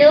2